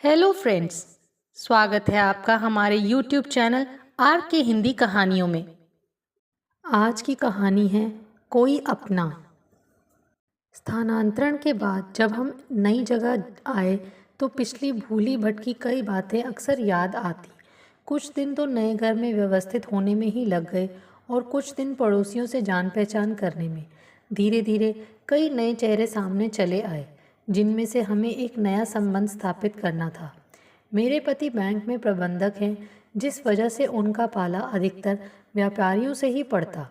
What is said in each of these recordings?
Hello friends. स्वागत है आपका हमारे YouTube चैनल आर के हिंदी कहानियों में। आज की कहानी है कोई अपना। स्थानांतरण के बाद जब हम नई जगह आए तो पिछली भूली भटकी कई बातें अक्सर याद आती। कुछ दिन तो नए घर में व्यवस्थित होने में ही लग गए और कुछ दिन पड़ोसियों से जान पहचान करने में। धीरे धीरे कई नए चेहरे सामने चले आए जिनमें से हमें एक नया संबंध स्थापित करना था। मेरे पति बैंक में प्रबंधक हैं, जिस वजह से उनका पाला अधिकतर व्यापारियों से ही पड़ता।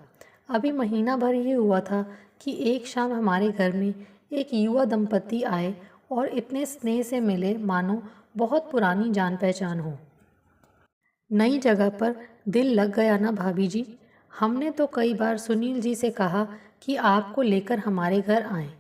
अभी महीना भर ही हुआ था कि एक शाम हमारे घर में एक युवा दंपति आए और इतने स्नेह से मिले मानो बहुत पुरानी जान पहचान हो। नई जगह पर दिल लग गया ना भाभी जी? हमने तो कई बार सुनील जी से कहा कि आपको लेकर हमारे घर आएं।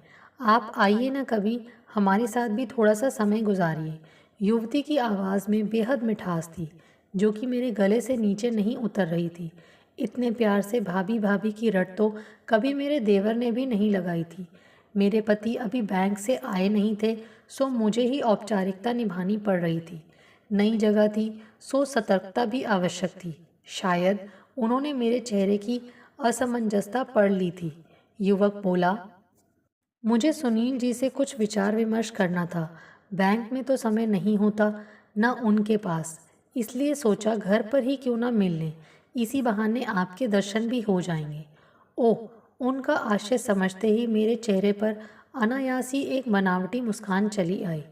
आप आइए ना कभी, हमारे साथ भी थोड़ा सा समय गुजारिए। युवती की आवाज़ में बेहद मिठास थी जो कि मेरे गले से नीचे नहीं उतर रही थी। इतने प्यार से भाभी भाभी की रट तो कभी मेरे देवर ने भी नहीं लगाई थी। मेरे पति अभी बैंक से आए नहीं थे, सो मुझे ही औपचारिकता निभानी पड़ रही थी। नई जगह थी, सो सतर्कता भी आवश्यक थी। शायद उन्होंने मेरे चेहरे की असमंजसता पढ़ ली थी। युवक बोला, मुझे सुनील जी से कुछ विचार विमर्श करना था। बैंक में तो समय नहीं होता ना उनके पास, इसलिए सोचा घर पर ही क्यों ना मिल लें। इसी बहाने आपके दर्शन भी हो जाएंगे। ओह! उनका आशय समझते ही मेरे चेहरे पर अनायास ही एक बनावटी मुस्कान चली आई।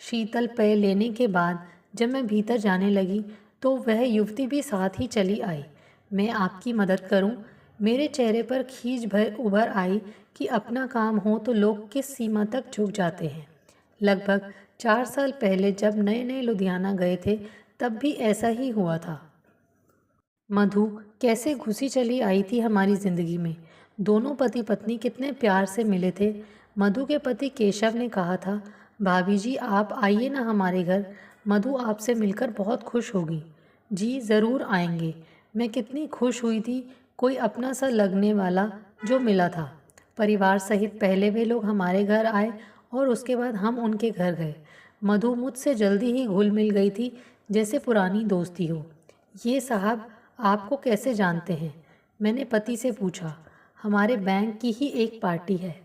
शीतल पेय लेने के बाद जब मैं भीतर जाने लगी तो वह युवती भी साथ ही चली आई। मैं आपकी मदद करूं? मेरे चेहरे पर खींच भर उभर आई कि अपना काम हो तो लोग किस सीमा तक झुक जाते हैं। लगभग 4 साल पहले जब नए नए लुधियाना गए थे तब भी ऐसा ही हुआ था। मधु कैसे घुसी चली आई थी हमारी जिंदगी में। दोनों पति पत्नी कितने प्यार से मिले थे। मधु के पति केशव ने कहा था, भाभी जी आप आइए ना हमारे घर, मधु आपसे मिलकर बहुत खुश होगी। जी ज़रूर आएंगे। मैं कितनी खुश हुई थी, कोई अपना सा लगने वाला जो मिला था। परिवार सहित पहले वे लोग हमारे घर आए और उसके बाद हम उनके घर गए। मधु मुझसे जल्दी ही घुल मिल गई थी, जैसे पुरानी दोस्ती हो। ये साहब आपको कैसे जानते हैं? मैंने पति से पूछा। हमारे बैंक की ही एक पार्टी है।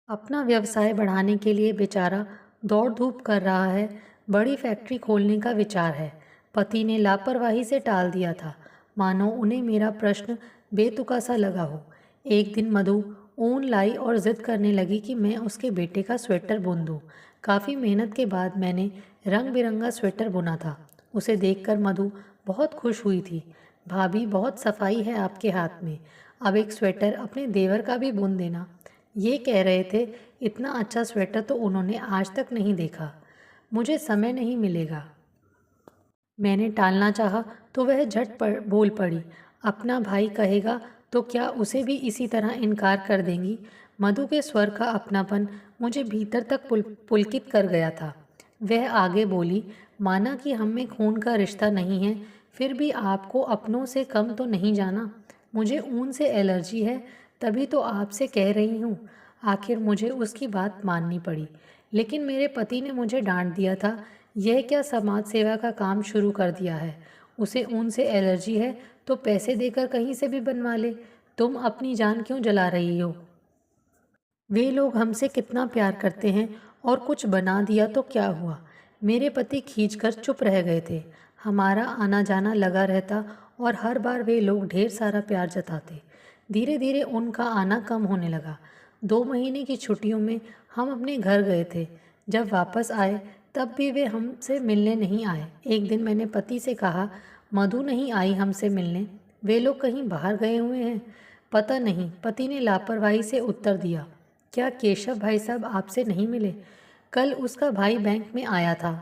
अपना व्यवसाय बढ़ाने के लिए बेचारा दौड़ धूप कर रहा है। बड़ी फैक्ट्री खोलने का विचार है। पति ने लापरवाही से टाल दिया था, मानो उन्हें मेरा प्रश्न बेतुका सा लगा हो। एक दिन मधु ऊन लाई और जिद करने लगी कि मैं उसके बेटे का स्वेटर बुन दूँ। काफ़ी मेहनत के बाद मैंने रंग बिरंगा स्वेटर बुना था। उसे देखकर मधु बहुत खुश हुई थी। भाभी बहुत सफाई है आपके हाथ में, अब एक स्वेटर अपने देवर का भी बुन देना। ये कह रहे थे, इतना अच्छा स्वेटर तो उन्होंने आज तक नहीं देखा। मुझे समय नहीं मिलेगा। मैंने टालना चाहा तो वह झट बोल पड़ी, अपना भाई कहेगा तो क्या उसे भी इसी तरह इनकार कर देंगी? मधु के स्वर का अपनापन मुझे भीतर तक पुलकित कर गया था। वह आगे बोली, माना कि हम में खून का रिश्ता नहीं है, फिर भी आपको अपनों से कम तो नहीं जाना। मुझे ऊन से एलर्जी है, तभी तो आपसे कह रही हूँ। आखिर मुझे उसकी बात माननी पड़ी, लेकिन मेरे पति ने मुझे डांट दिया था। यह क्या समाज सेवा का काम शुरू कर दिया है? उसे ऊन से एलर्जी है तो पैसे देकर कहीं से भी बनवा ले। तुम अपनी जान क्यों जला रही हो? वे लोग हमसे कितना प्यार करते हैं और कुछ बना दिया तो क्या हुआ? मेरे पति खींचकर चुप रह गए थे। हमारा आना जाना लगा रहता और हर बार वे लोग ढेर सारा प्यार जताते। धीरे धीरे उनका आना कम होने लगा। 2 महीने की छुट्टियों में हम अपने घर गए थे। जब वापस आए तब भी वे हमसे मिलने नहीं आए। एक दिन मैंने पति से कहा, मधु नहीं आई हमसे मिलने, वे लोग कहीं बाहर गए हुए हैं। पता नहीं, पति ने लापरवाही से उत्तर दिया। क्या केशव भाई साहब आपसे नहीं मिले? कल उसका भाई बैंक में आया था।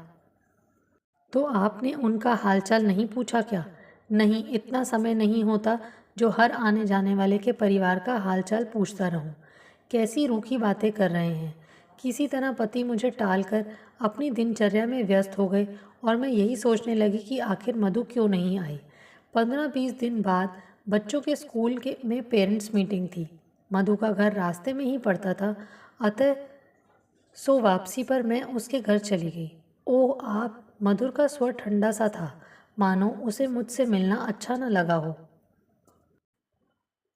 तो आपने उनका हालचाल नहीं पूछा क्या? नहीं, इतना समय नहीं होता जो हर आने जाने वाले के परिवार का हालचाल पूछता रहूं। कैसी रूखी बातें कर रहे हैं। किसी तरह पति मुझे टालकर अपनी दिनचर्या में व्यस्त हो गए और मैं यही सोचने लगी कि आखिर मधु क्यों नहीं आई। 15-20 दिन बाद बच्चों के स्कूल के में पेरेंट्स मीटिंग थी। मधु का घर रास्ते में ही पड़ता था, अतः वापसी पर मैं उसके घर चली गई। ओह आप। मधुर का स्वर ठंडा सा था, मानो उसे मुझसे मिलना अच्छा न लगा हो।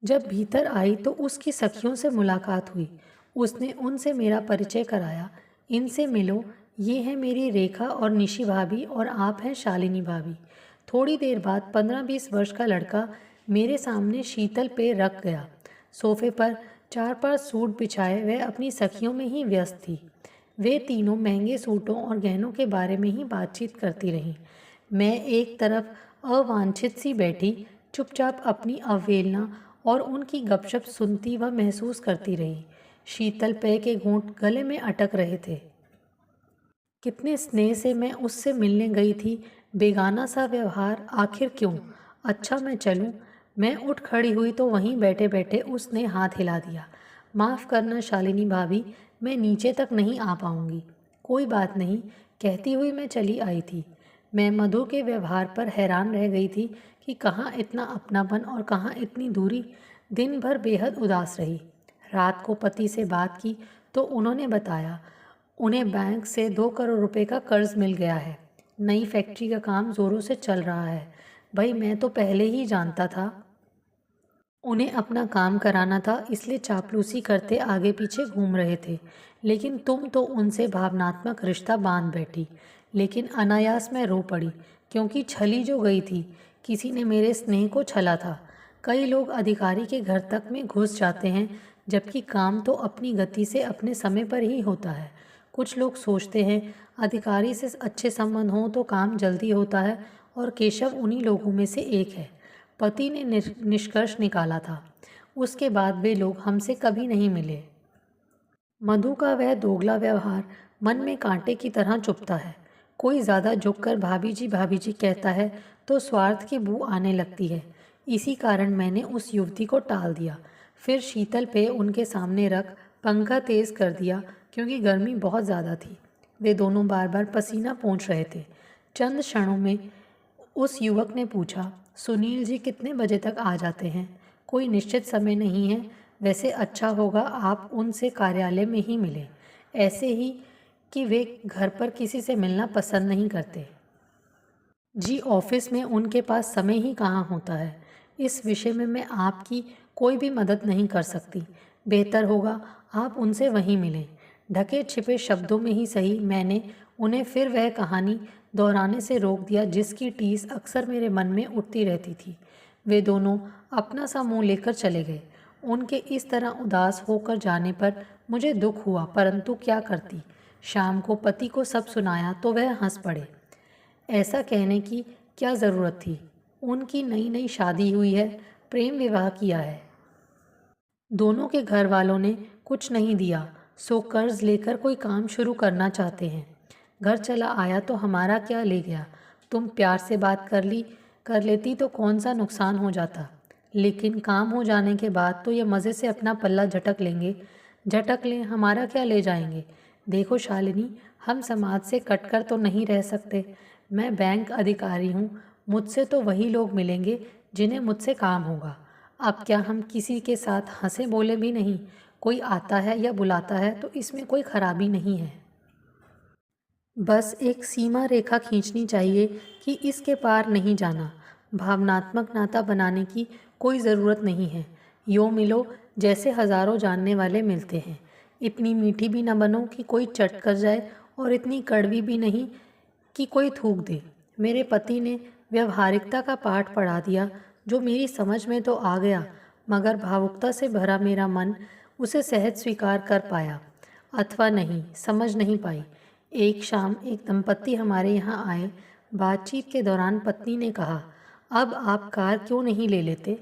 जब भीतर आई तो उसकी सखियों से मुलाकात हुई। उसने उनसे मेरा परिचय कराया। इनसे मिलो, ये हैं मेरी रेखा और निशी भाभी और आप हैं शालिनी भाभी। थोड़ी देर बाद 15-20 वर्ष का लड़का मेरे सामने शीतल पे रख गया। सोफे पर 4-5 सूट बिछाए वह अपनी सखियों में ही व्यस्त थी। वे तीनों महंगे सूटों और गहनों के बारे में ही बातचीत करती रहीं। मैं एक तरफ अवांछित सी बैठी, चुपचाप अपनी अवहेलना और उनकी गपशप सुनती व महसूस करती रही। शीतल पेय के घूंट गले में अटक रहे थे। कितने स्नेह से मैं उससे मिलने गई थी, बेगाना सा व्यवहार, आखिर क्यों? अच्छा मैं चलूं? मैं उठ खड़ी हुई तो वहीं बैठे बैठे उसने हाथ हिला दिया। माफ़ करना शालिनी भाभी, मैं नीचे तक नहीं आ पाऊंगी। कोई बात नहीं, कहती हुई मैं चली आई थी। मैं मधु के व्यवहार पर हैरान रह गई थी कि कहाँ इतना अपनापन और कहाँ इतनी दूरी। दिन भर बेहद उदास रही। रात को पति से बात की तो उन्होंने बताया उन्हें बैंक से 2 करोड़ रुपए का कर्ज मिल गया है। नई फैक्ट्री का काम जोरों से चल रहा है। भाई मैं तो पहले ही जानता था। उन्हें अपना काम कराना था, इसलिए चापलूसी करते आगे पीछे घूम रहे थे। लेकिन तुम तो उनसे भावनात्मक रिश्ता बांध बैठी। लेकिन अनायास में रो पड़ी, क्योंकि छली जो गई थी। किसी ने मेरे स्नेह को छला था। कई लोग अधिकारी के घर तक में घुस जाते हैं, जबकि काम तो अपनी गति से अपने समय पर ही होता है। कुछ लोग सोचते हैं अधिकारी से अच्छे संबंध हों तो काम जल्दी होता है, और केशव उन्हीं लोगों में से एक है। पति ने निष्कर्ष निकाला था। उसके बाद वे लोग हमसे कभी नहीं मिले। मधु का वह दोगला व्यवहार मन में कांटे की तरह चुभता है। कोई ज़्यादा झुककर भाभी जी कहता है तो स्वार्थ की बू आने लगती है। इसी कारण मैंने उस युवती को टाल दिया। फिर शीतल पे उनके सामने रख पंखा तेज कर दिया, क्योंकि गर्मी बहुत ज़्यादा थी। वे दोनों बार बार पसीना पोंछ रहे थे। चंद क्षणों में उस युवक ने पूछा, सुनील जी कितने बजे तक आ जाते हैं? कोई निश्चित समय नहीं है। वैसे अच्छा होगा आप उनसे कार्यालय में ही मिलें। ऐसे ही कि वे घर पर किसी से मिलना पसंद नहीं करते। जी ऑफिस में उनके पास समय ही कहाँ होता है। इस विषय में मैं आपकी कोई भी मदद नहीं कर सकती। बेहतर होगा आप उनसे वहीं मिलें। ढके छिपे शब्दों में ही सही, मैंने उन्हें फिर वह कहानी दोहराने से रोक दिया जिसकी टीस अक्सर मेरे मन में उठती रहती थी। वे दोनों अपना सा मुँह लेकर चले गए। उनके इस तरह उदास होकर जाने पर मुझे दुख हुआ, परंतु क्या करती। शाम को पति को सब सुनाया तो वह हंस पड़े। ऐसा कहने की क्या ज़रूरत थी? उनकी नई नई शादी हुई है, प्रेम विवाह किया है। दोनों के घर वालों ने कुछ नहीं दिया, सो कर्ज लेकर कोई काम शुरू करना चाहते हैं। घर चला आया तो हमारा क्या ले गया? तुम प्यार से बात कर लेती तो कौन सा नुकसान हो जाता। लेकिन काम हो जाने के बाद तो ये मज़े से अपना पल्ला झटक लेंगे। झटक लें, हमारा क्या ले जाएंगे? देखो शालिनी, हम समाज से कटकर तो नहीं रह सकते। मैं बैंक अधिकारी हूँ, मुझसे तो वही लोग मिलेंगे जिन्हें मुझसे काम होगा। अब क्या हम किसी के साथ हंसे बोले भी नहीं? कोई आता है या बुलाता है तो इसमें कोई खराबी नहीं है। बस एक सीमा रेखा खींचनी चाहिए कि इसके पार नहीं जाना। भावनात्मक नाता बनाने की कोई ज़रूरत नहीं है। यूँ मिलो जैसे हज़ारों जानने वाले मिलते हैं। इतनी मीठी भी न बनो कि कोई चट कर जाए, और इतनी कड़वी भी नहीं कि कोई थूक दे। मेरे पति ने व्यवहारिकता का पाठ पढ़ा दिया, जो मेरी समझ में तो आ गया, मगर भावुकता से भरा मेरा मन उसे सहज स्वीकार कर पाया अथवा नहीं, समझ नहीं पाई। एक शाम एक दंपत्ति हमारे यहाँ आए। बातचीत के दौरान पत्नी ने कहा, अब आप कार क्यों नहीं ले लेते?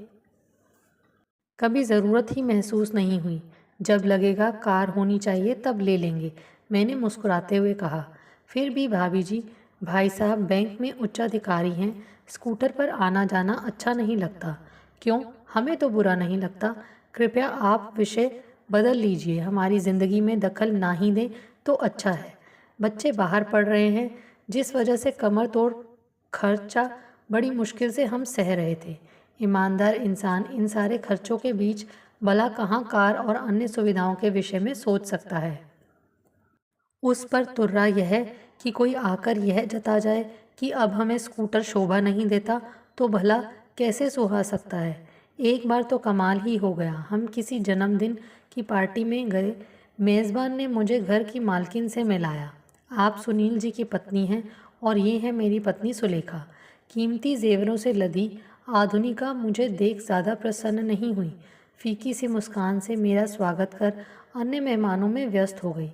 कभी ज़रूरत ही महसूस नहीं हुई। जब लगेगा कार होनी चाहिए तब ले लेंगे, मैंने मुस्कुराते हुए कहा। फिर भी भाभी जी, भाई साहब बैंक में उच्चाधिकारी हैं, स्कूटर पर आना जाना अच्छा नहीं लगता। क्यों? हमें तो बुरा नहीं लगता। कृपया आप विषय बदल लीजिए, हमारी ज़िंदगी में दखल ना ही दें तो अच्छा है। बच्चे बाहर पढ़ रहे हैं, जिस वजह से कमर तोड़ खर्चा बड़ी मुश्किल से हम सह रहे थे। ईमानदार इंसान इन सारे खर्चों के बीच भला कहाँ कार और अन्य सुविधाओं के विषय में सोच सकता है। उस पर तुर्रा यह कि कोई आकर यह जता जाए कि अब हमें स्कूटर शोभा नहीं देता तो भला कैसे सुहा सकता है। एक बार तो कमाल ही हो गया, हम किसी जन्मदिन की पार्टी में गए। मेज़बान ने मुझे घर की मालकिन से मिलाया। आप सुनील जी की पत्नी हैं और ये है मेरी पत्नी सुलेखा। कीमती जेवरों से लदी आधुनिका मुझे देख ज़्यादा प्रसन्न नहीं हुई। फीकी सी मुस्कान से मेरा स्वागत कर अन्य मेहमानों में व्यस्त हो गई।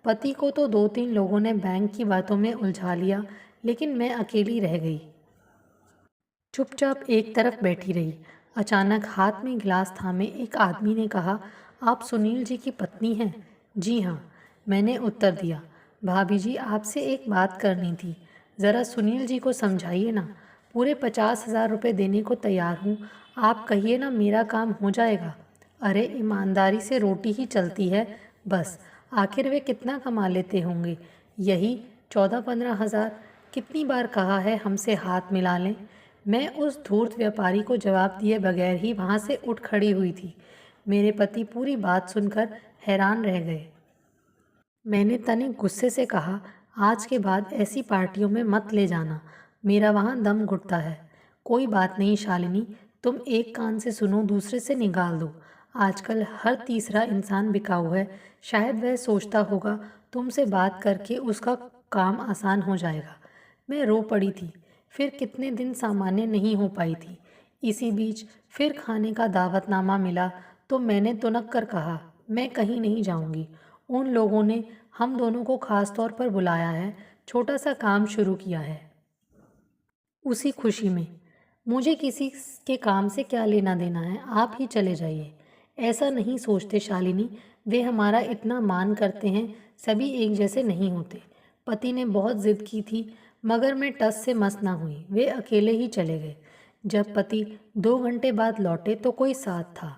पति को तो 2-3 लोगों ने बैंक की बातों में उलझा लिया, लेकिन मैं अकेली रह गई। चुपचाप एक तरफ बैठी रही। अचानक हाथ में गिलास थामे एक आदमी ने कहा, आप सुनील जी की पत्नी हैं? जी हाँ, मैंने उत्तर दिया। भाभी जी, आपसे एक बात करनी थी। ज़रा सुनील जी को समझाइए ना। पूरे 50,000 रुपये देने को तैयार हूँ। आप कहिए ना, मेरा काम हो जाएगा। अरे ईमानदारी से रोटी ही चलती है बस। आखिर वे कितना कमा लेते होंगे? यही 14-15 हज़ार। कितनी बार कहा है हमसे हाथ मिला लें। मैं उस धूर्त व्यापारी को जवाब दिए बगैर ही वहाँ से उठ खड़ी हुई थी। मेरे पति पूरी बात सुनकर हैरान रह गए। मैंने तनिक गुस्से से कहा, आज के बाद ऐसी पार्टियों में मत ले जाना, मेरा वहाँ दम घुटता है। कोई बात नहीं शालिनी, तुम एक कान से सुनो दूसरे से निकाल दो। आजकल हर तीसरा इंसान बिकाऊ है। शायद वह सोचता होगा तुमसे बात करके उसका काम आसान हो जाएगा। मैं रो पड़ी थी। फिर कितने दिन सामान्य नहीं हो पाई थी। इसी बीच फिर खाने का दावतनामा मिला तो मैंने तुनक कर कहा, मैं कहीं नहीं जाऊंगी। उन लोगों ने हम दोनों को खास तौर पर बुलाया है, छोटा सा काम शुरू किया है। उसी खुशी में मुझे किसी के काम से क्या लेना देना है, आप ही चले जाइए। ऐसा नहीं सोचते शालिनी, वे हमारा इतना मान करते हैं, सभी एक जैसे नहीं होते। पति ने बहुत जिद की थी मगर मैं टस से मस ना हुई। वे अकेले ही चले गए। जब पति 2 घंटे बाद लौटे तो कोई साथ था।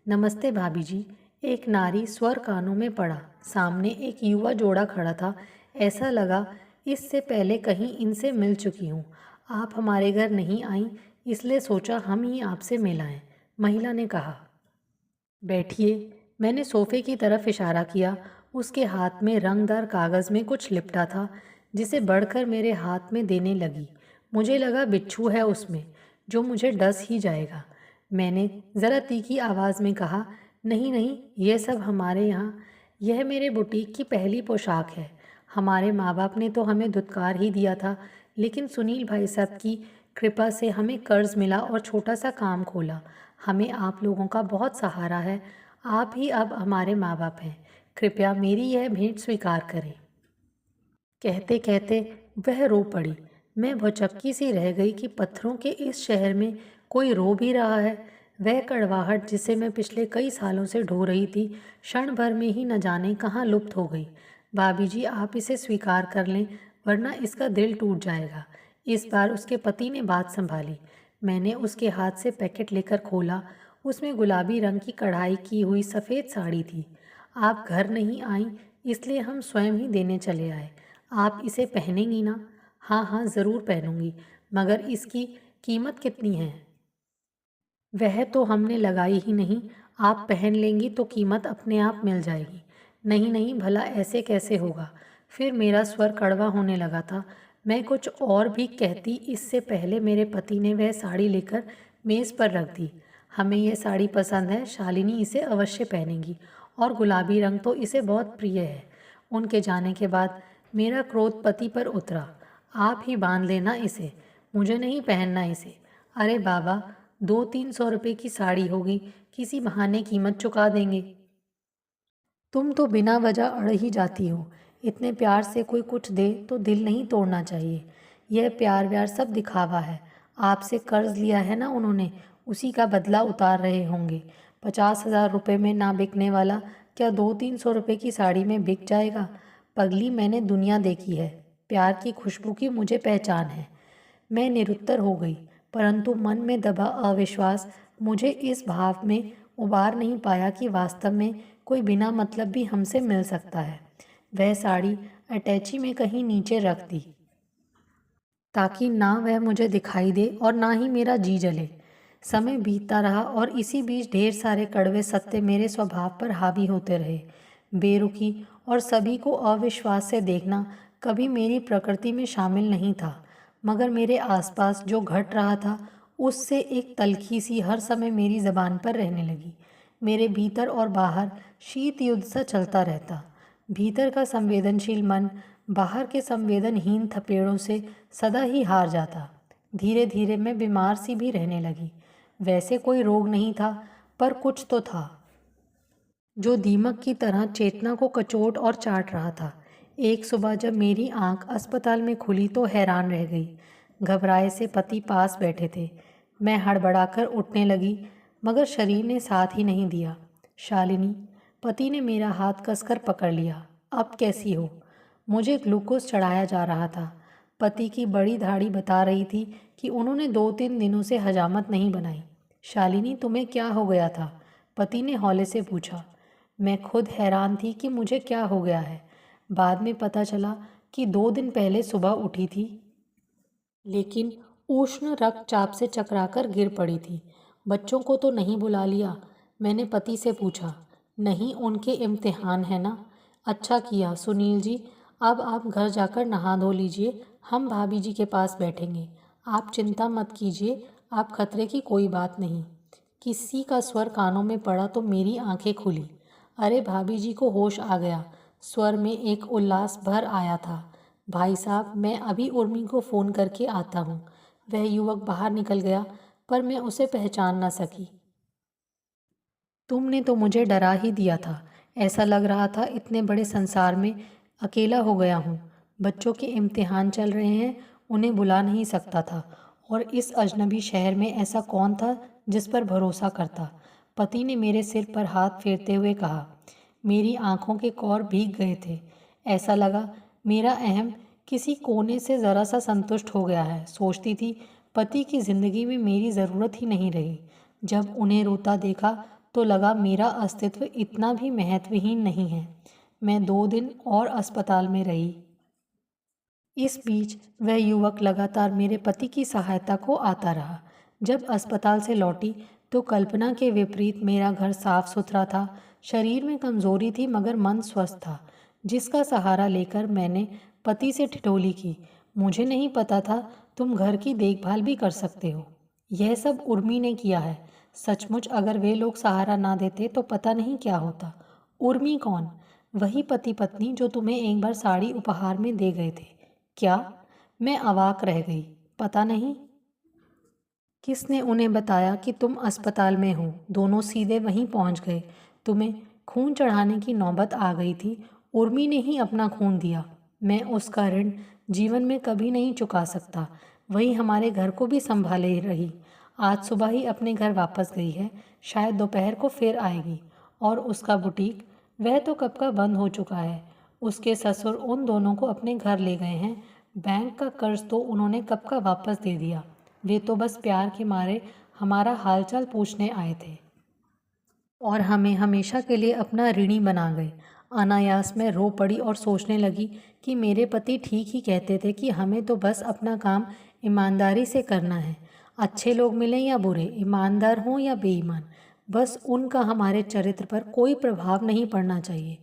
नमस्ते भाभी जी। एक नारी स्वर कानों में पड़ा। सामने एक युवा जोड़ा खड़ा था। ऐसा लगा इससे पहले कहीं इनसे मिल चुकी हूँ। आप हमारे घर नहीं आई, इसलिए सोचा हम ही आपसे मिलाएं, महिला ने कहा। बैठिए। मैंने सोफे की तरफ इशारा किया। उसके हाथ में रंगदार कागज़ में कुछ लिपटा था, जिसे बढ़कर मेरे हाथ में देने लगी। मुझे लगा बिच्छू है उसमें, जो मुझे डस ही जाएगा। मैंने ज़रा तीखी आवाज़ में कहा, नहीं नहीं, यह सब हमारे यहाँ, यह मेरे बुटीक की पहली पोशाक है। हमारे माँ बाप ने तो हमें धुतकार ही दिया था, लेकिन सुनील भाई साहब की कृपा से हमें कर्ज मिला और छोटा सा काम खोला। हमें आप लोगों का बहुत सहारा है। आप ही अब हमारे माँ बाप हैं। कृपया मेरी यह भेंट स्वीकार करें। कहते कहते वह रो पड़ी। मैं भौचक्की सी रह गई कि पत्थरों के इस शहर में कोई रो भी रहा है। वह कड़वाहट जिसे मैं पिछले कई सालों से ढो रही थी, क्षण भर में ही न जाने कहाँ लुप्त हो गई। भाभी जी, आप इसे स्वीकार कर लें, वरना इसका दिल टूट जाएगा। इस बार उसके पति ने बात संभाली। मैंने उसके हाथ से पैकेट लेकर खोला। उसमें गुलाबी रंग की कढ़ाई की हुई सफ़ेद साड़ी थी। आप घर नहीं आई, इसलिए हम स्वयं ही देने चले आए। आप इसे पहनेंगी ना? हाँ हाँ, ज़रूर पहनूंगी, मगर इसकी कीमत कितनी है? वह तो हमने लगाई ही नहीं। आप पहन लेंगी तो कीमत अपने आप मिल जाएगी। नहीं नहीं, भला ऐसे कैसे होगा? फिर मेरा स्वर कड़वा होने लगा था। मैं कुछ और भी कहती, इससे पहले मेरे पति ने वह साड़ी लेकर मेज़ पर रख दी। हमें यह साड़ी पसंद है, शालिनी इसे अवश्य पहनेगी, और गुलाबी रंग तो इसे बहुत प्रिय है। उनके जाने के बाद मेरा क्रोध पति पर उतरा। आप ही बांध लेना इसे, मुझे नहीं पहनना इसे। अरे बाबा, 200-300 रुपये की साड़ी होगी, किसी बहाने कीमत चुका देंगे। तुम तो बिना वजह अड़ ही जाती हो। इतने प्यार से कोई कुछ दे तो दिल नहीं तोड़ना चाहिए। यह प्यार व्यार सब दिखावा है। आपसे कर्ज लिया है ना उन्होंने, उसी का बदला उतार रहे होंगे। 50,000 रुपये में ना बिकने वाला क्या 200-300 रुपये की साड़ी में बिक जाएगा? पगली, मैंने दुनिया देखी है। प्यार की खुशबू की मुझे पहचान है। मैं निरुत्तर हो गई, परंतु मन में दबा अविश्वास मुझे इस भाव में उबार नहीं पाया कि वास्तव में कोई बिना मतलब भी हमसे मिल सकता है। वह साड़ी अटैची में कहीं नीचे रख दी, ताकि ना वह मुझे दिखाई दे और ना ही मेरा जी जले। समय बीतता रहा और इसी बीच ढेर सारे कड़वे सत्य मेरे स्वभाव पर हावी होते रहे। बेरुखी और सभी को अविश्वास से देखना कभी मेरी प्रकृति में शामिल नहीं था, मगर मेरे आसपास जो घट रहा था उससे एक तल्खी सी हर समय मेरी ज़बान पर रहने लगी। मेरे भीतर और बाहर शीत युद्ध सा चलता रहता। भीतर का संवेदनशील मन बाहर के संवेदनहीन थपेड़ों से सदा ही हार जाता। धीरे धीरे मैं बीमार सी भी रहने लगी। वैसे कोई रोग नहीं था, पर कुछ तो था जो दीमक की तरह चेतना को कचोट और चाट रहा था। एक सुबह जब मेरी आंख अस्पताल में खुली तो हैरान रह गई। घबराए से पति पास बैठे थे। मैं हड़बड़ाकर उठने लगी, मगर शरीर ने साथ ही नहीं दिया। शालिनी, पति ने मेरा हाथ कसकर पकड़ लिया। अब कैसी हो? मुझे ग्लूकोज चढ़ाया जा रहा था। पति की बड़ी दाढ़ी बता रही थी कि उन्होंने 2-3 दिनों से हजामत नहीं बनाई। शालिनी, तुम्हें क्या हो गया था? पति ने हौले से पूछा। मैं खुद हैरान थी कि मुझे क्या हो गया है। बाद में पता चला कि 2 दिन पहले सुबह उठी थी, लेकिन उष्ण रक्तचाप से चकराकर गिर पड़ी थी। बच्चों को तो नहीं बुला लिया? मैंने पति से पूछा। नहीं, उनके इम्तिहान है ना। अच्छा किया। सुनील जी, अब आप घर जाकर नहा धो लीजिए, हम भाभी जी के पास बैठेंगे। आप चिंता मत कीजिए, आप खतरे की कोई बात नहीं। किसी का स्वर कानों में पड़ा तो मेरी आंखें खुली। अरे भाभी जी को होश आ गया। स्वर में एक उल्लास भर आया था। भाई साहब, मैं अभी उर्मी को फ़ोन करके आता हूँ। वह युवक बाहर निकल गया, पर मैं उसे पहचान न सकी। तुमने तो मुझे डरा ही दिया था। ऐसा लग रहा था इतने बड़े संसार में अकेला हो गया हूँ। बच्चों के इम्तिहान चल रहे हैं, उन्हें बुला नहीं सकता था। और इस अजनबी शहर में ऐसा कौन था जिस पर भरोसा करता? पति ने मेरे सिर पर हाथ फेरते हुए कहा। मेरी आंखों के कौर भीग गए थे। ऐसा लगा मेरा अहम किसी कोने से ज़रा सा संतुष्ट हो गया है। सोचती थी पति की ज़िंदगी में मेरी ज़रूरत ही नहीं रही। जब उन्हें रोता देखा तो लगा मेरा अस्तित्व इतना भी महत्वहीन नहीं है। मैं 2 दिन और अस्पताल में रही। इस बीच वह युवक लगातार मेरे पति की सहायता को आता रहा। जब अस्पताल से लौटी तो कल्पना के विपरीत मेरा घर साफ सुथरा था। शरीर में कमजोरी थी, मगर मन स्वस्थ था, जिसका सहारा लेकर मैंने पति से ठिठोली की। मुझे नहीं पता था तुम घर की देखभाल भी कर सकते हो। यह सब उर्मी ने किया है। सचमुच अगर वे लोग सहारा ना देते तो पता नहीं क्या होता। उर्मी कौन? वही पति पत्नी जो तुम्हें एक बार साड़ी उपहार में दे गए थे। क्या? मैं अवाक रह गई। पता नहीं किसने उन्हें बताया कि तुम अस्पताल में हो। दोनों सीधे वहीं पहुंच गए। तुम्हें खून चढ़ाने की नौबत आ गई थी। उर्मी ने ही अपना खून दिया। मैं उसका ऋण जीवन में कभी नहीं चुका सकता। वही हमारे घर को भी संभाले रही। आज सुबह ही अपने घर वापस गई है। शायद दोपहर को फिर आएगी। और उसका बुटीक, वह तो कब का बंद हो चुका है। उसके ससुर उन दोनों को अपने घर ले गए हैं। बैंक का कर्ज तो उन्होंने कब का वापस दे दिया। वे तो बस प्यार के मारे हमारा हालचाल पूछने आए थे और हमें हमेशा के लिए अपना ऋणी बना गए। अनायास में रो पड़ी और सोचने लगी कि मेरे पति ठीक ही कहते थे कि हमें तो बस अपना काम ईमानदारी से करना है। अच्छे लोग मिलें या बुरे, ईमानदार हों या बेईमान, बस उनका हमारे चरित्र पर कोई प्रभाव नहीं पड़ना चाहिए।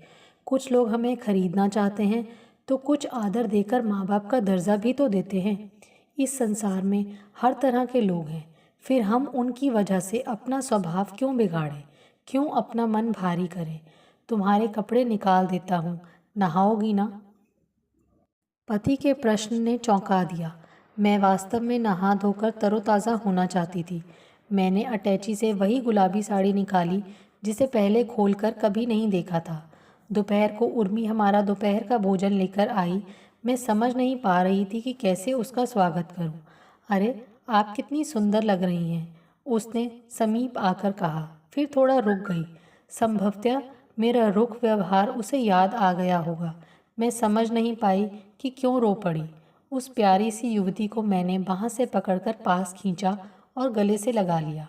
कुछ लोग हमें खरीदना चाहते हैं तो कुछ आदर देकर माँ बाप का दर्जा भी तो देते हैं। इस संसार में हर तरह के लोग हैं। फिर हम उनकी वजह से अपना स्वभाव क्यों बिगाड़ें? क्यों अपना मन भारी करें? तुम्हारे कपड़े निकाल देता हूँ, नहाओगी ना? पति के प्रश्न ने चौंका दिया। मैं वास्तव में नहा धोकर तरोताज़ा होना चाहती थी। मैंने अटैची से वही गुलाबी साड़ी निकाली जिसे पहले खोलकर कभी नहीं देखा था। दोपहर को उर्मी हमारा दोपहर का भोजन लेकर आई। मैं समझ नहीं पा रही थी कि कैसे उसका स्वागत करूं। अरे, आप कितनी सुंदर लग रही हैं, उसने समीप आकर कहा। फिर थोड़ा रुक गई। संभवतः मेरा रुख व्यवहार उसे याद आ गया होगा। मैं समझ नहीं पाई कि क्यों रो पड़ी। उस प्यारी सी युवती को मैंने बांह से पकड़कर पास खींचा और गले से लगा लिया।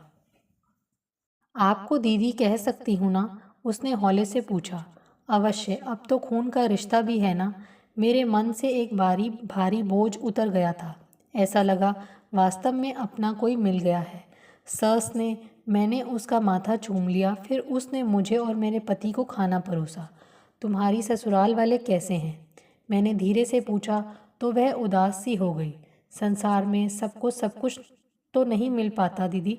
आपको दीदी कह सकती हूँ ना? उसने हौले से पूछा। अवश्य, अब तो खून का रिश्ता भी है ना। मेरे मन से एक भारी भारी बोझ उतर गया था। ऐसा लगा वास्तव में अपना कोई मिल गया है। सस ने मैंने उसका माथा चूम लिया। फिर उसने मुझे और मेरे पति को खाना परोसा। तुम्हारी ससुराल वाले कैसे हैं? मैंने धीरे से पूछा तो वह उदास सी हो गई। संसार में सबको सब कुछ तो नहीं मिल पाता दीदी।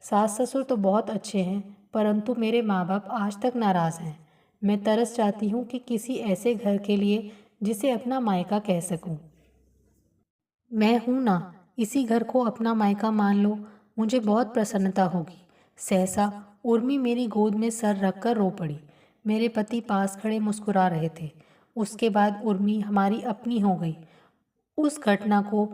सास ससुर तो बहुत अच्छे हैं, परंतु मेरे माँ बाप आज तक नाराज़ हैं। मैं तरस जाती हूँ कि किसी ऐसे घर के लिए जिसे अपना मायका कह सकूँ। मैं हूं ना, इसी घर को अपना मायका मान लो, मुझे बहुत प्रसन्नता होगी। सहसा उर्मी मेरी गोद में सर रखकर रो पड़ी। मेरे पति पास खड़े मुस्कुरा रहे थे। उसके बाद उर्मी हमारी अपनी हो गई। उस घटना को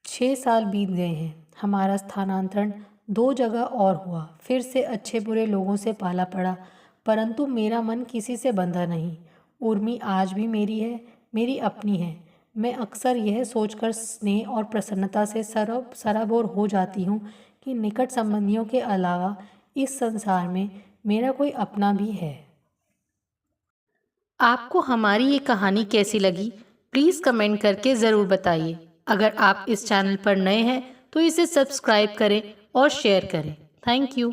6 साल बीत गए हैं। हमारा स्थानांतरण 2 जगह और हुआ। फिर से अच्छे बुरे लोगों से पाला पड़ा, परंतु मेरा मन किसी से बंधा नहीं। उर्मी आज भी मेरी है, मेरी अपनी है। मैं अक्सर यह सोचकर स्नेह और प्रसन्नता से सराबोर हो जाती हूँ कि निकट संबंधियों के अलावा इस संसार में मेरा कोई अपना भी है। आपको हमारी ये कहानी कैसी लगी, प्लीज़ कमेंट करके ज़रूर बताइए। अगर आप इस चैनल पर नए हैं तो इसे सब्सक्राइब करें और शेयर करें। Thank you.